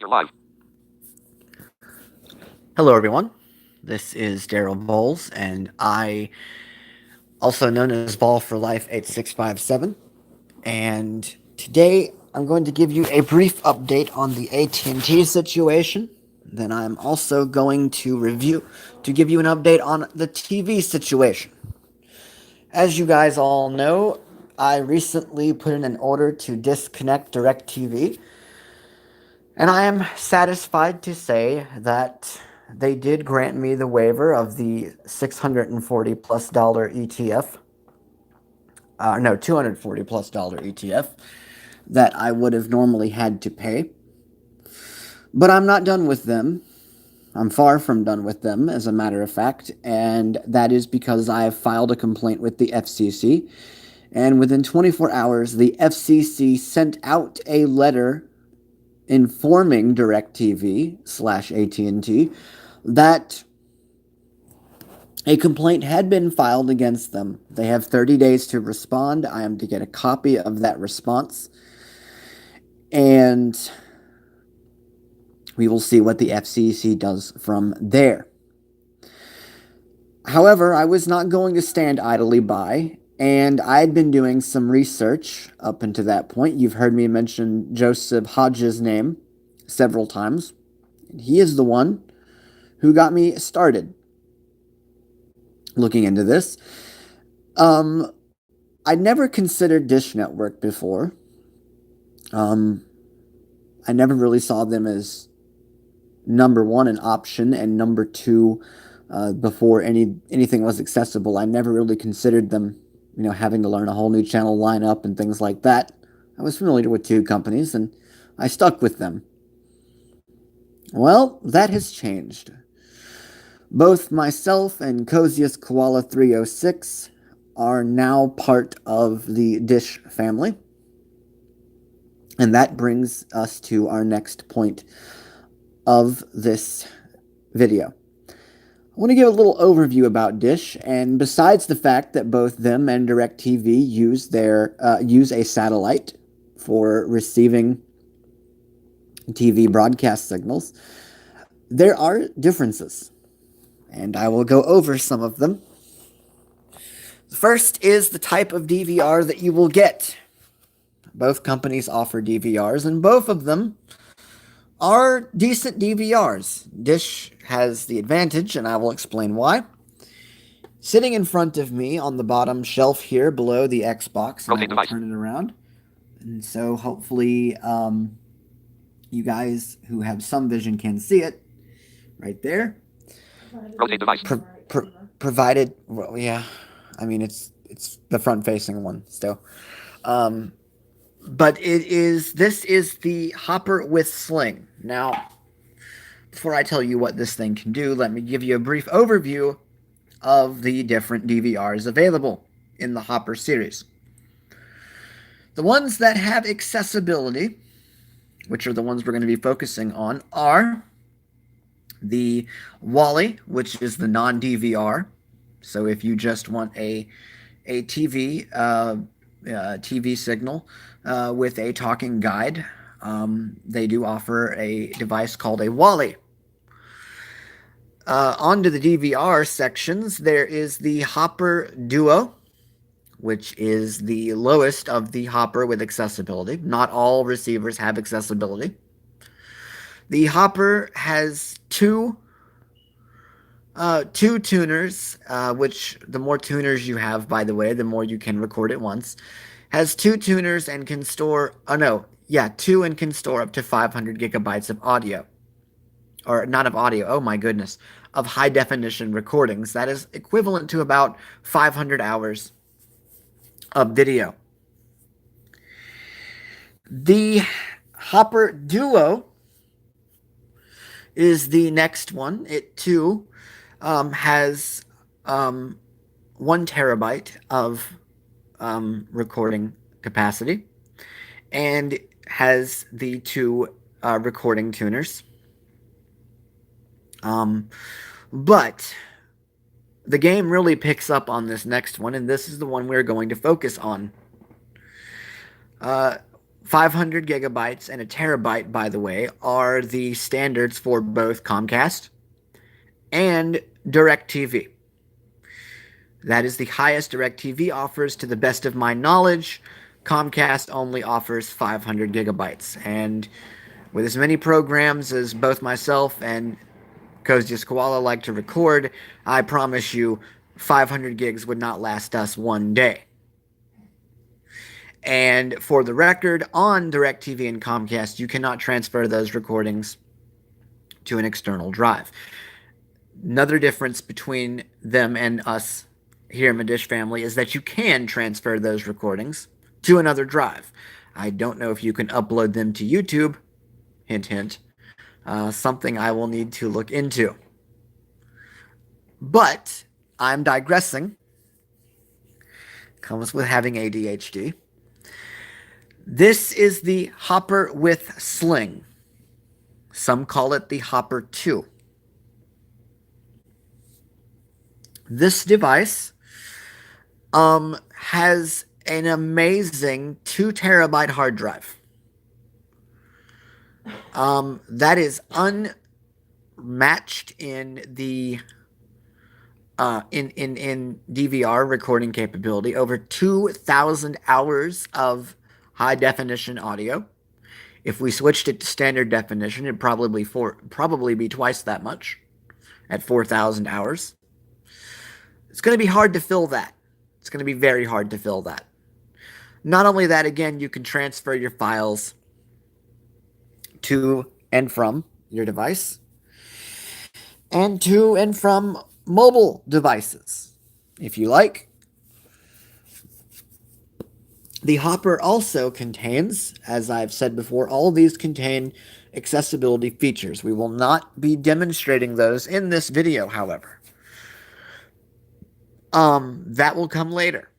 You're live. Hello, everyone. This is Daryl Bowles, and I, also known as Ball for Life 8657. And today I'm going to give you a brief update on the AT&T situation. Then I'm also going to give you an update on the TV situation. As you guys all know, I recently put in an order to disconnect DirecTV, and I am satisfied to say that they did grant me the waiver of the $640 plus ETF. No, $240 plus ETF that I would have normally had to pay. But I'm not done with them. I'm far from done with them, as a matter of fact, and that is because I have filed a complaint with the FCC. And within 24 hours, the FCC sent out a letter informing DirecTV slash AT&T that a complaint had been filed against them. They have 30 days to respond. I am to get a copy of that response. And we will see what the FCC does from there. However, I was not going to stand idly by, and I had been doing some research up until that point. You've heard me mention Joseph Hodges' name several times. He is the one who got me started looking into this. I never considered Dish Network before. I never really saw them as number one an option, and number two, before anything was accessible. I never really considered them, having to learn a whole new channel lineup and things like that. I was familiar with two companies, and I stuck with them. Well, that has changed. Both myself and Cozius Koala 306 are now part of the Dish family. And that brings us to our next point of this video. I want to give a little overview about Dish, and besides the fact that both them and DirecTV use a satellite for receiving TV broadcast signals, there are differences, and I will go over some of them. The first is the type of DVR that you will get. Both companies offer DVRs, and both of them are decent DVRs. Dish has the advantage, and I will explain why. Sitting in front of me on the bottom shelf here below the Xbox, and I will turn it around. And so hopefully you guys who have some vision can see it right there. Rotate device. Provided, well, yeah, I mean it's the front facing one still. But this is the Hopper with Sling. Now, before I tell you what this thing can do, let me give you a brief overview of the different DVRs available in the Hopper series. The ones that have accessibility, which are the ones we're going to be focusing on, are the Wally, which is the non-DVR. So if you just want a TV TV signal with a talking guide, they do offer a device called a Wally. Onto the DVR sections, there is the Hopper Duo, which is the lowest of the Hopper with accessibility. Not all receivers have accessibility. The Hopper has two tuners, which the more tuners you have, by the way, the more you can record at once. Has two tuners and can store, two and can store up to 500 gigabytes of audio. Or not of audio, oh my goodness, of high definition recordings. That is equivalent to about 500 hours of video. The Hopper Duo is the next one. It too has 1 terabyte of recording capacity and has the two recording tuners. But the game really picks up on this next one, and this is the one we're going to focus on. 500 gigabytes and a terabyte, by the way, are the standards for both Comcast and DirecTV. That is the highest DirecTV offers. To the best of my knowledge, Comcast only offers 500 gigabytes. And with as many programs as both myself and Cozius Koala like to record, I promise you 500 gigs would not last us one day. And for the record, on DirecTV and Comcast, you cannot transfer those recordings to an external drive. Another difference between them and us here in the Dish family is that you can transfer those recordings to another drive. I don't know if you can upload them to YouTube. Hint, hint. Something I will need to look into. But I'm digressing. Comes with having ADHD. This is the Hopper with Sling. Some call it the Hopper 2. This device has an amazing 2 terabyte hard drive. That is unmatched in the in DVR recording capability. Over 2,000 hours of high definition audio. If we switched it to standard definition, it'd probably be twice that much at 4,000 hours. It's going to be hard to fill that. It's going to be very hard to fill that. Not only that, again, you can transfer your files to and from your device and to and from mobile devices, if you like. The Hopper also contains, as I've said before, all these contain accessibility features. We will not be demonstrating those in this video, however. That will come later.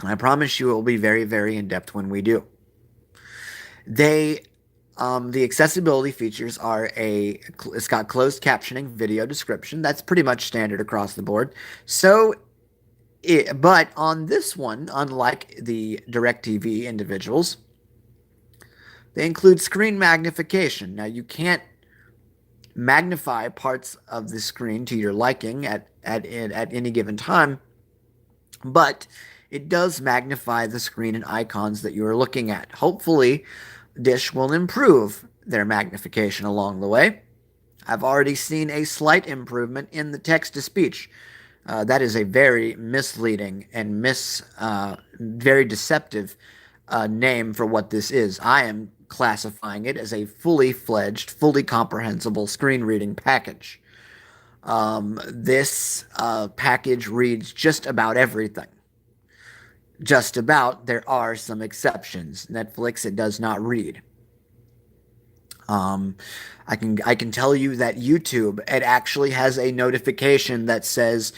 And I promise you it will be very, very in-depth when we do. The accessibility features are it's got closed captioning, video description. That's pretty much standard across the board. But on this one, unlike the DirecTV individuals, they include screen magnification. Now, you can't magnify parts of the screen to your liking at any given time, but it does magnify the screen and icons that you are looking at. Hopefully, Dish will improve their magnification along the way. I've already seen a slight improvement in the text-to-speech. That is a very misleading and very deceptive name for what this is. I am classifying it as a fully fledged, fully comprehensible screen reading package. This package reads just about everything. Just about. There are some exceptions. Netflix, it does not read. I can tell you that YouTube, it actually has a notification that says,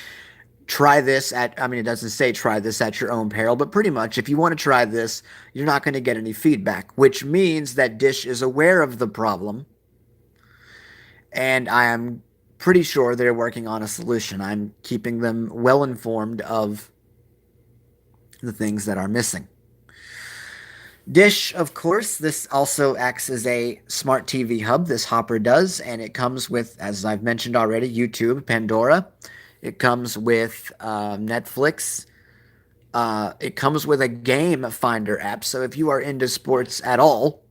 try this it doesn't say try this at your own peril, but pretty much if you want to try this, you're not going to get any feedback, which means that Dish is aware of the problem. And I am pretty sure they're working on a solution. I'm keeping them well informed of the things that are missing. Dish, of course, this also acts as a smart TV hub, this Hopper does, and it comes with, as I've mentioned already, YouTube, Pandora. It comes with Netflix. It comes with a game finder app, so if you are into sports at all,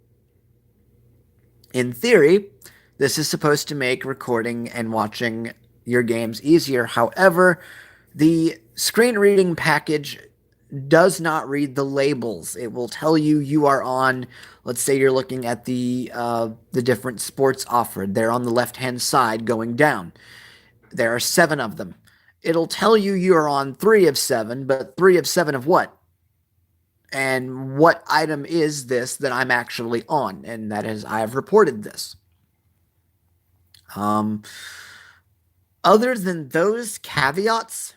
in theory, this is supposed to make recording and watching your games easier. However, the screen reading package does not read the labels. It will tell you you are on, let's say you're looking at the different sports offered. They're on the left-hand side going down. There are 7 of them. It'll tell you you're on 3 of 7, but 3 of 7 of what? And what item is this that I'm actually on? And that is, I have reported this. Other than those caveats,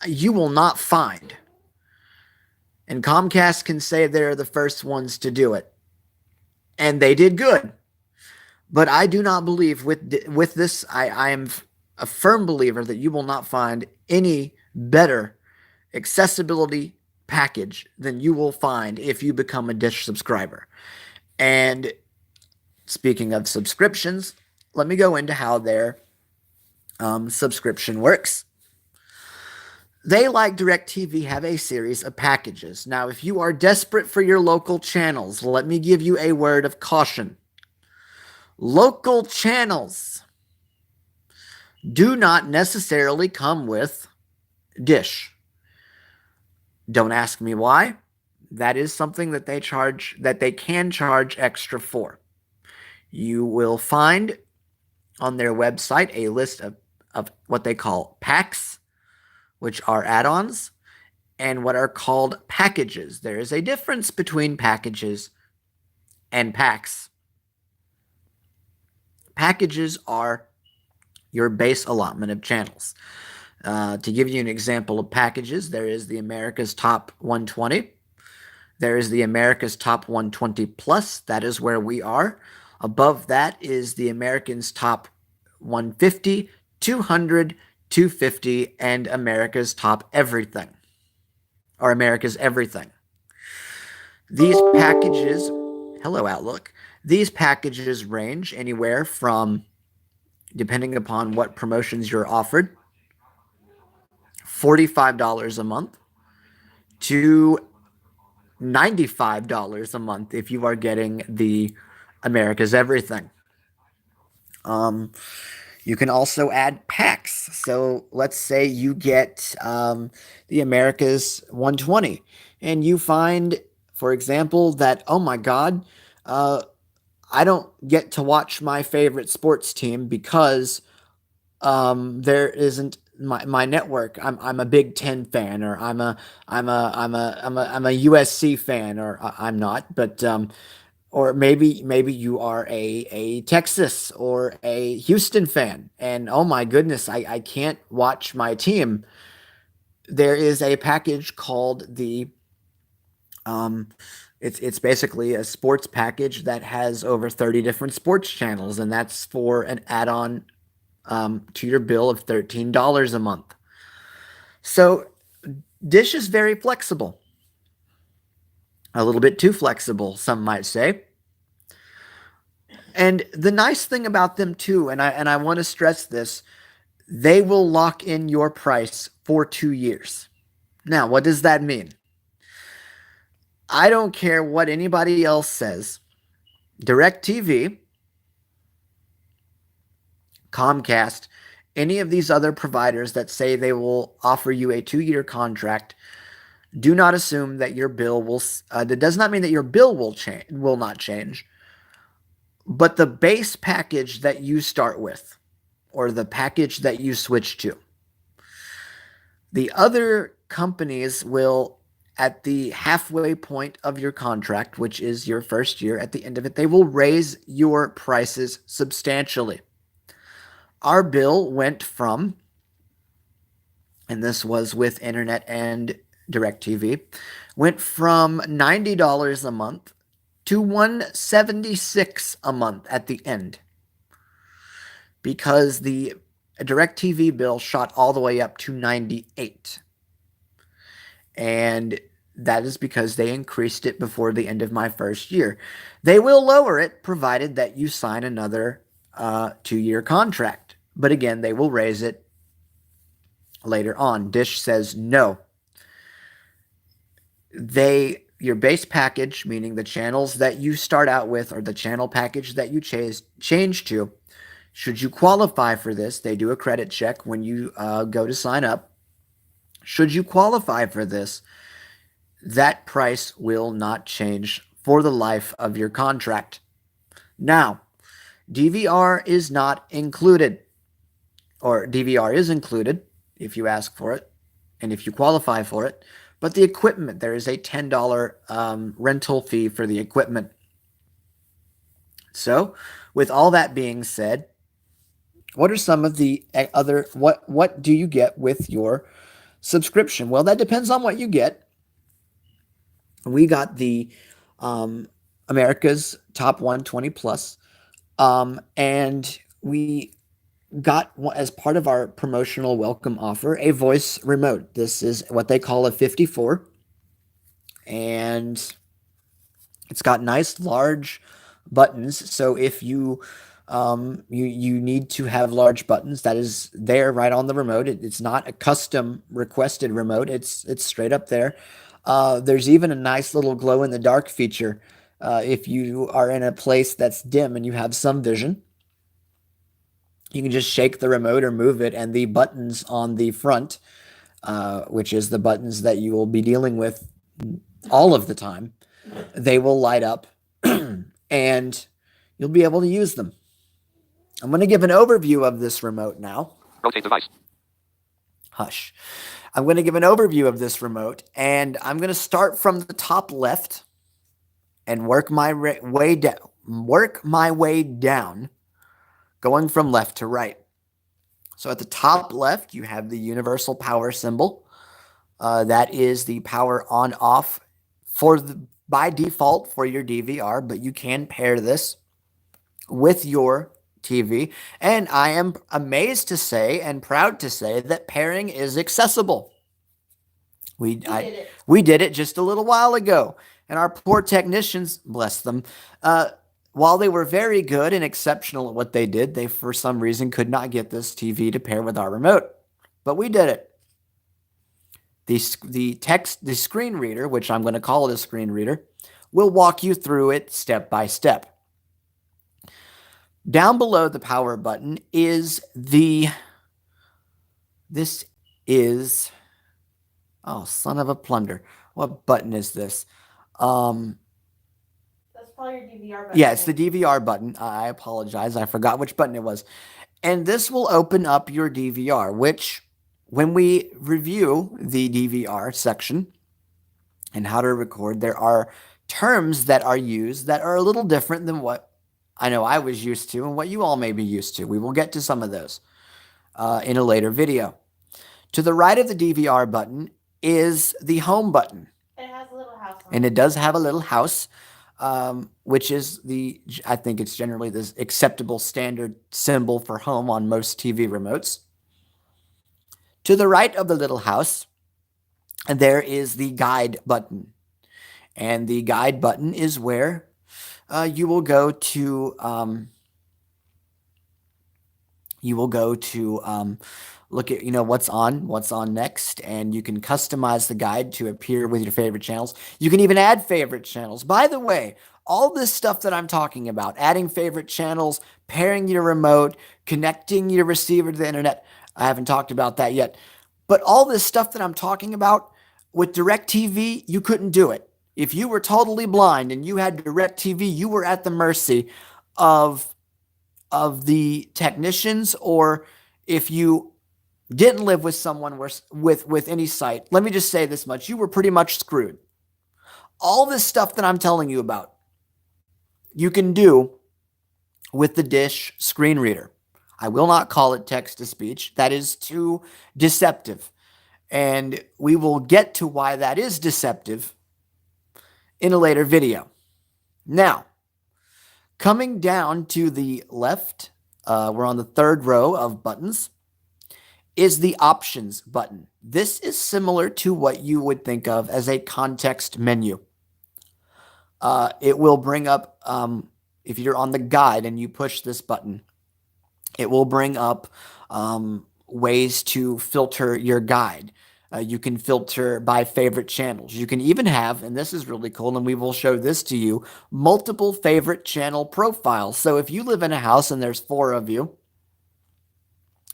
you will not find. And Comcast can say they're the first ones to do it. And they did good. But I do not believe with this, I am a firm believer that you will not find any better accessibility package than you will find if you become a Dish subscriber. And speaking of subscriptions, let me go into how their subscription works. They, like DirecTV, have a series of packages. Now, if you are desperate for your local channels, let me give you a word of caution. Local channels do not necessarily come with Dish. Don't ask me why. That is something that they can charge extra for. You will find on their website a list of what they call packs, which are add-ons, and what are called packages. There is a difference between packages and packs. Packages are your base allotment of channels. To give you an example of packages, there is the America's Top 120. There is the America's Top 120 Plus. That is where we are. Above that is the Americans Top 150, 200, 250, and America's Top Everything. Or America's Everything. These packages, hello Outlook, these packages range anywhere from, depending upon what promotions you're offered, $45 a month to $95 a month if you are getting the America's Everything. You can also add packs. So let's say you get the America's 120 and you find, for example, that, oh my God, I don't get to watch my favorite sports team because there isn't my network. I'm a Big Ten fan, or I'm a USC fan, or I'm not, but or maybe you are a Texas or a Houston fan, and oh my goodness, I can't watch my team. There is a package called the it's basically a sports package that has over 30 different sports channels, and that's for an add-on to your bill of $13 a month. So Dish is very flexible. A little bit too flexible, some might say. And the nice thing about them too, and I want to stress this, they will lock in your price for 2 years. Now, what does that mean? I don't care what anybody else says. DirecTV, Comcast, any of these other providers that say they will offer you a 2-year contract, do not assume that your bill will. That does not mean that your bill will not change, but the base package that you start with, or the package that you switch to, the other companies will, at the halfway point of your contract, which is your first year, at the end of it, they will raise your prices substantially. Our bill went from, and this was with internet and DirecTV, went from $90 a month to $176 a month at the end, because the DirecTV bill shot all the way up to $98. And that is because they increased it before the end of my first year. They will lower it provided that you sign another 2-year contract. But again, they will raise it later on. Dish says no. Your base package, meaning the channels that you start out with, or the channel package that you change to, should you qualify for this, they do a credit check when you go to sign up. Should you qualify for this, that price will not change for the life of your contract. Now, DVR is not included, or DVR is included if you ask for it and if you qualify for it. But the equipment, there is a $10 rental fee for the equipment. So, with all that being said, what are some of the other, what do you get with your subscription? Well, that depends on what you get. We got the America's Top 120 Plus, and we got, as part of our promotional welcome offer, a voice remote. This is what they call a 54. and it's got nice large buttons. So if you need to have large buttons, that is there right on the remote. It's not a custom requested remote. It's straight up there. There's even a nice little glow in the dark feature. If you are in a place that's dim and you have some vision, you can just shake the remote or move it, and the buttons on the front, which is the buttons that you will be dealing with all of the time, they will light up and you'll be able to use them. I'm going to give an overview of this remote now. Rotate device. Hush. I'm going to give an overview of this remote, and I'm going to start from the top left and work my way down, going from left to right. So at the top left, you have the universal power symbol. That is the power on off by default for your DVR, but you can pair this with your TV. And I am amazed to say and proud to say that pairing is accessible. We did it just a little while ago. And our poor technicians, bless them, while they were very good and exceptional at what they did, they for some reason could not get this TV to pair with our remote. But we did it. The screen reader, which I'm going to call it a screen reader, will walk you through it step by step. Down below the power button is oh, son of a plunder. What button is this? That's probably your DVR button. Yeah, it's the DVR button. I apologize. I forgot which button it was. And this will open up your DVR, which when we review the DVR section and how to record, there are terms that are used that are a little different than what I know I was used to and what you all may be used to. We will get to some of those in a later video. To the right of the DVR button is the home button. It has a little house on And it does have a little house, which is I think it's generally the acceptable standard symbol for home on most TV remotes. To the right of the little house, there is the guide button. And the guide button is where you will go to look at what's on next, and you can customize the guide to appear with your favorite channels. You can even add favorite channels. By the way, all this stuff that I'm talking about, adding favorite channels, pairing your remote, connecting your receiver to the internet, I haven't talked about that yet. But all this stuff that I'm talking about with DirecTV, you couldn't do it. If you were totally blind and you had DirecTV, you were at the mercy of the technicians, or if you didn't live with someone with any sight, let me just say this much, you were pretty much screwed. All this stuff that I'm telling you about, you can do with the Dish screen reader. I will not call it text-to-speech. That is too deceptive. And we will get to why that is deceptive in a later video. Now, coming down to the left, we're on the third row of buttons, is the options button. This is similar to what you would think of as a context menu. It will bring up, if you're on the guide and you push this button, it will bring up ways to filter your guide. You can filter by favorite channels. You can even have, and this is really cool, and we will show this to you, multiple favorite channel profiles. So if you live in a house and there's 4 of you,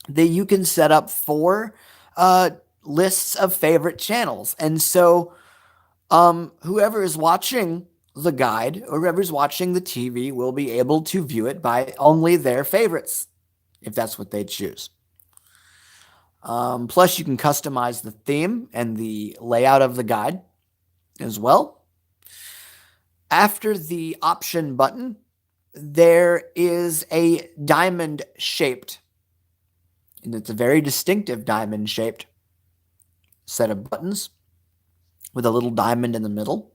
then you can set up 4 lists of favorite channels. And so whoever is watching the guide or whoever's watching the TV will be able to view it by only their favorites, if that's what they choose. Plus, you can customize the theme and the layout of the guide as well. After the option button, there is a diamond-shaped, and it's a very distinctive diamond-shaped set of buttons with a little diamond in the middle.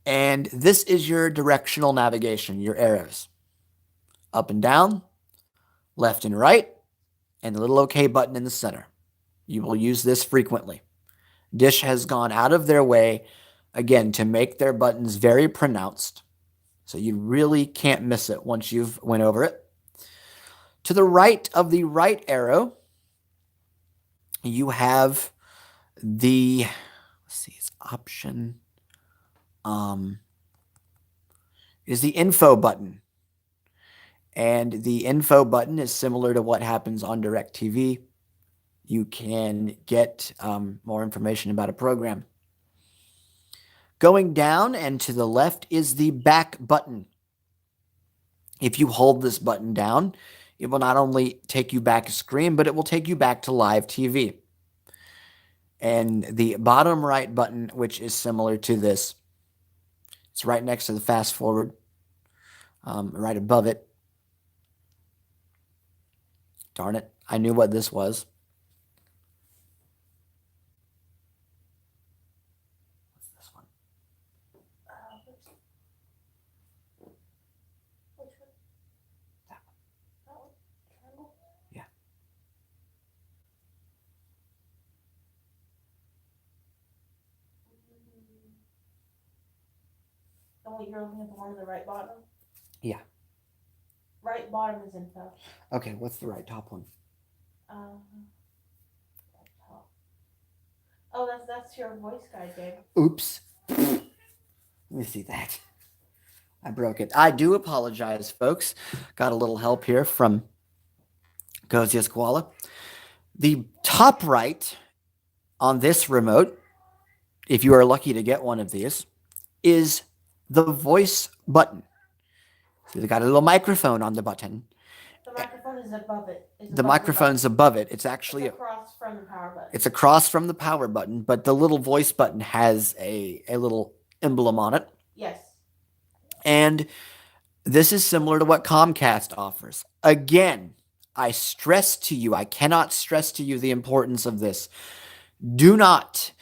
And this is your directional navigation, your arrows. Up and down, left and right, and the little OK button in the center. You will use this frequently. Dish has gone out of their way again, to make their buttons very pronounced. So you really can't miss it once you've went over it. To the right of the right arrow, you have the, let's see, it's option, is the info button. And the info button is similar to what happens on DirecTV. You can get more information about a program. Going down and to the left is the back button. If you hold this button down, it will not only take you back a screen, but it will take you back to live TV. And the bottom right button, which is similar to this, it's right next to the fast forward, right above it. Darn it, I knew what this was. What's this one? Which one? That one. That one? Triangle? Yeah. Oh, you're looking at the one on the right bottom? Yeah. Right bottom is info. Okay, what's the right top one? Right top. Oh, that's your voice guide, babe. Oops. Let me see that. I broke it. I do apologize, folks. Got a little help here from Cozy Esquala. The top right on this remote, if you are lucky to get one of these, is the voice button. So they've got a little microphone on the button. The microphone is above it. The microphone's above it. It's actually across from the power button. It's across from the power button, but the little voice button has a little emblem on it. Yes. And this is similar to what Comcast offers. Again, I stress to you, I cannot stress to you the importance of this. Do not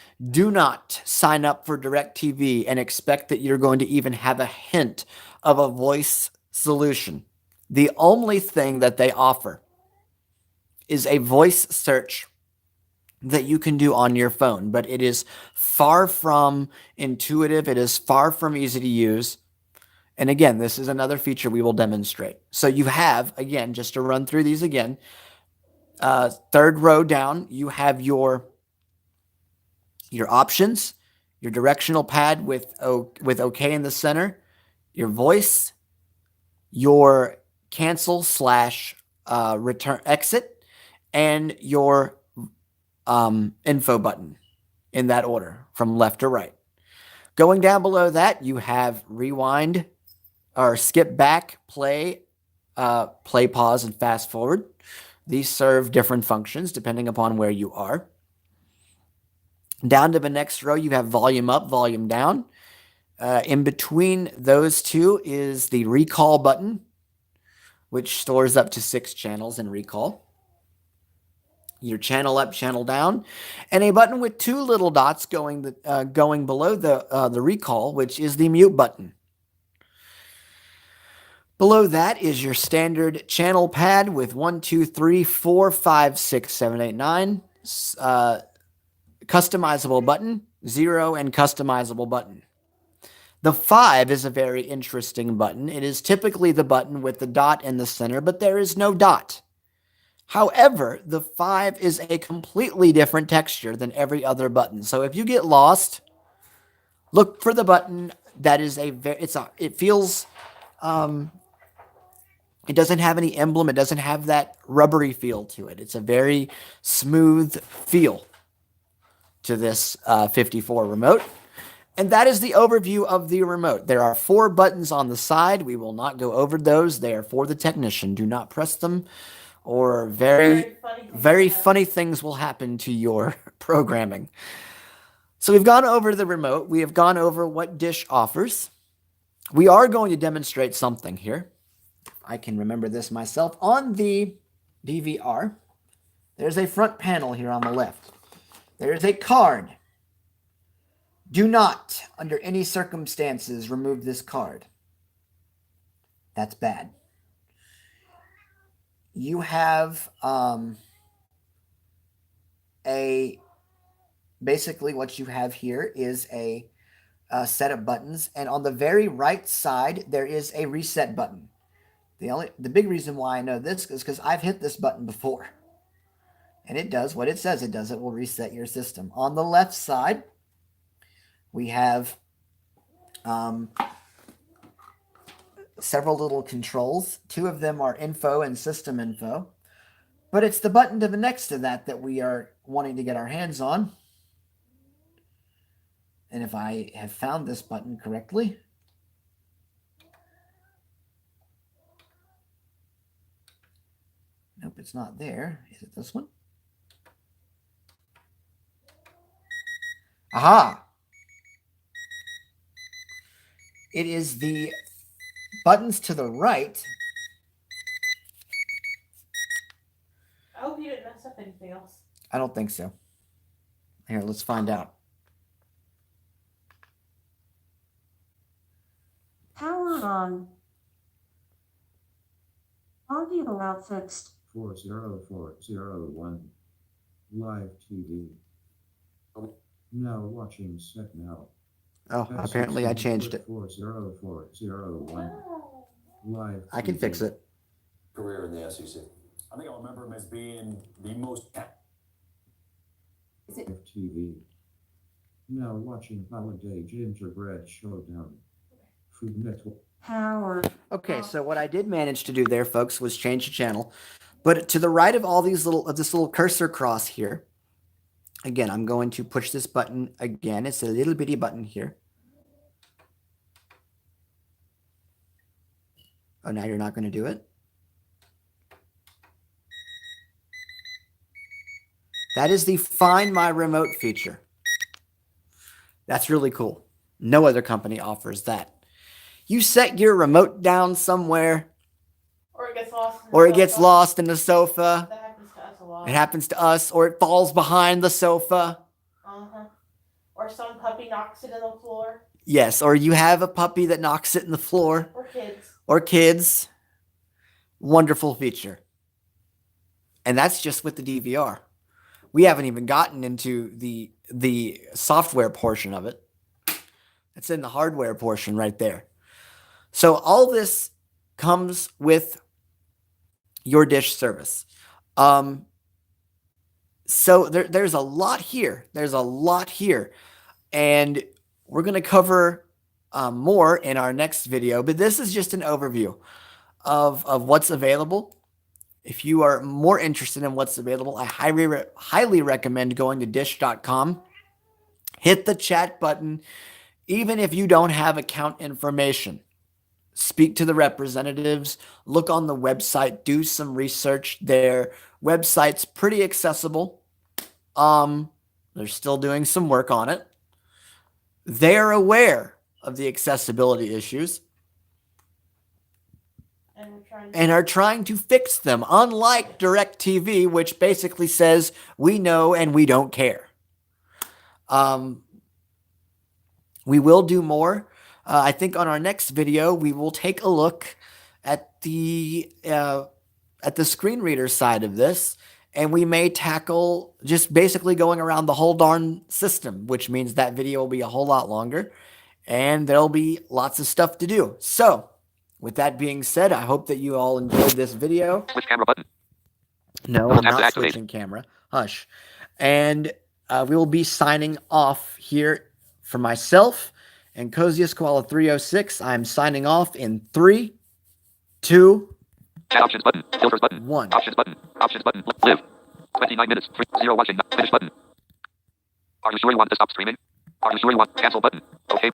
sign up for DirecTV and expect that you're going to even have a hint of a voice solution. The only thing that they offer is a voice search that you can do on your phone, but it is far from intuitive. It is far from easy to use. And again, this is another feature we will demonstrate. So you have, again, just to run through these again, third row down, you have your options, your directional pad with OK in the center, your voice, your cancel / return exit, and your info button in that order from left to right. Going down below that, you have rewind or skip back, play, pause, and fast forward. These serve different functions depending upon where you are. Down to the next row, you have volume up, volume down. In between those two is the recall button, which stores up to 6 channels in recall. Your channel up, channel down, and a button with 2 little dots going below the recall, which is the mute button. Below that is your standard channel pad with 1, 2, 3, 4, 5, 6, 7, 8, 9. Customizable button, 0, and customizable button. The 5 is a very interesting button. It is typically the button with the dot in the center, but there is no dot. However, the 5 is a completely different texture than every other button. So if you get lost, look for the button that is it feels, it doesn't have any emblem. It doesn't have that rubbery feel to it. It's a very smooth feel to this 54 remote. And that is the overview of the remote. There are 4 buttons on the side. We will not go over those. They are for the technician. Do not press them, or very funny things will happen to your programming. So we've gone over the remote. We have gone over what Dish offers. We are going to demonstrate something here. I can remember this myself. On the DVR, there's a front panel here on the left. There's a card. Do not, under any circumstances, remove this card. That's bad. You have basically what you have here is a set of buttons, and on the very right side there is a reset button. The big reason why I know this is because I've hit this button before, and it does what it says it does. It will reset your system. On the left side, we have several little controls. 2 of them are info and system info, but it's the button to the next to that that we are wanting to get our hands on. And if I have found this button correctly, nope, it's not there. Is it this one? Aha! It is the buttons to the right. I hope you didn't mess up anything else. I don't think so. Here, let's find out. Power on. Audio out fixed. 40401. Live TV. Now watching set now. Oh, apparently I changed it. 40401. Live I can fix it. Career in the SEC. I think I'll remember him as being the most. Live TV. Now watching Holiday Gingerbread Showdown. Food Network. Power. Okay, so what I did manage to do there, folks, was change the channel. But to the right of all these this little cursor cross here, again, I'm going to push this button again. It's a little bitty button here. Oh, now you're not going to do it? That is the Find My Remote feature. That's really cool. No other company offers that. You set your remote down somewhere, Or it gets lost. or it gets lost in the sofa. That happens to us a lot. It happens to us, or it falls behind the sofa. Or some puppy knocks it in the floor. Yes, or you have a puppy that knocks it in the floor. Or kids. Or kids. Wonderful feature. And that's just with the DVR. We haven't even gotten into the software portion of it. It's in the hardware portion right there. So all this comes with your dish service. So there's a lot here. There's a lot here. And we're going to cover more in our next video. But this is just an overview of what's available. If you are more interested in what's available, I highly recommend going to dish.com. Hit the chat button. Even if you don't have account information, speak to the representatives, look on the website, do some research. Their website's pretty accessible. They're still doing some work on it. They're aware of the accessibility issues and are trying to fix them, unlike DirecTV, which basically says, we know and we don't care. We will do more. I think on our next video, we will take a look at the screen reader side of this, and we may tackle just basically going around the whole darn system, which means that video will be a whole lot longer, and there'll be lots of stuff to do. So, with that being said, I hope that you all enjoyed this video. Switch camera button. No, I'm Tap to not activate. switching camera. Hush. And we will be signing off here for myself and Coziest Koala 306. I'm signing off in 3, 2, Chat options button. Filters button. 1. Options button. Options button. Live. 29 minutes. 0 watching. Finish button. Are you sure you want to stop streaming? Are you sure you want cancel button? Okay.